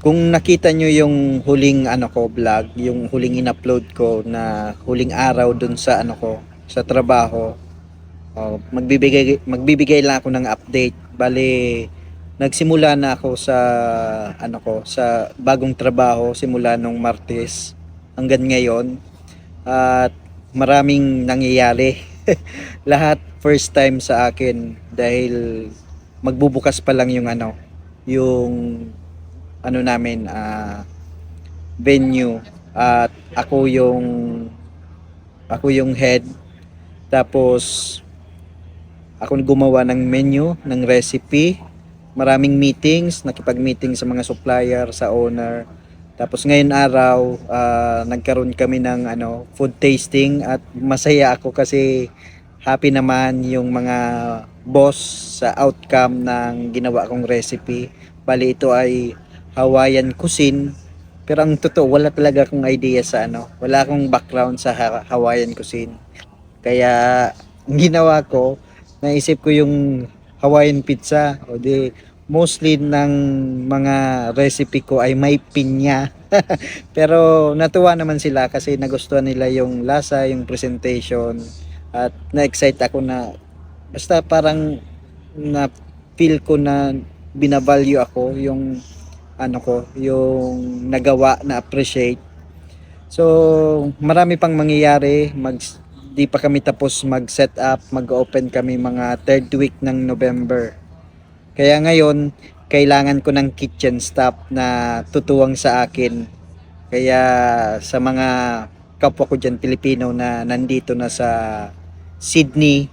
Kung nakita nyo yung huling vlog, yung huling in-upload ko na huling araw dun sa sa trabaho, magbibigay lang ako ng update. Bali, nagsimula na ako sa sa bagong trabaho simula nung Martes hanggang ngayon, at maraming nangyayari. Lahat first time sa akin dahil magbubukas pa lang yung yung namin, venue, at ako yung head. Tapos ako gumawa ng menu, ng recipe, maraming meetings, nakipag-meeting sa mga supplier, sa owner. Tapos ngayon araw, nagkaroon kami ng food tasting, at masaya ako kasi happy naman yung mga boss sa outcome ng ginawa kong recipe. Bali ito ay Hawaiian cuisine, pero ang totoo wala talaga akong idea sa wala akong background sa Hawaiian cuisine. Kaya ang ginawa ko, naisip ko yung Hawaiian pizza. O di mostly ng mga recipe ko ay may pinya. Pero natuwa naman sila kasi nagustuhan nila yung lasa, yung presentation, at na-excite ako na basta parang na feel ko na binavalue ako yung yung nagawa, na appreciate. So marami pang mangyayari. Di pa kami tapos mag-set up, mag-open kami mga third week ng November. Kaya ngayon, kailangan ko ng kitchen staff na tutuwang sa akin. Kaya sa mga kapwa ko dyan Pilipino na nandito na sa Sydney,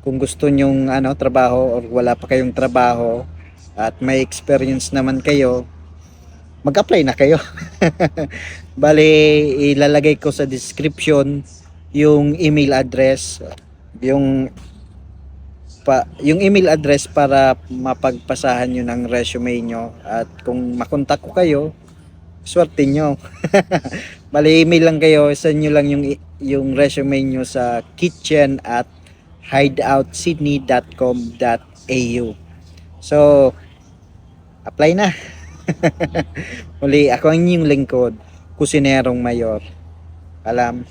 kung gusto nyong trabaho or wala pa kayong trabaho at may experience naman kayo, mag-apply na kayo. Bali, ilalagay ko sa description yung email address, yung email address para mapagpasahan nyo ng resume nyo, at kung makontak ko kayo, swerte nyo. Bali, email lang kayo, send nyo lang yung resume nyo sa kitchen@hideoutsydney.com.au. So apply na. Muli, ako ang inyong lingkod, Kusinerong Mayor. Alam.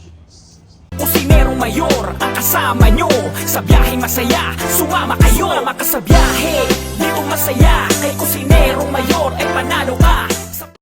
Kusinerong Mayor, ang kasama nyo sa biyaheng masaya. Sumama kayo, sumama ka sa biyahe. Dito masaya, kay Kusinerong Mayor ay panalo ka.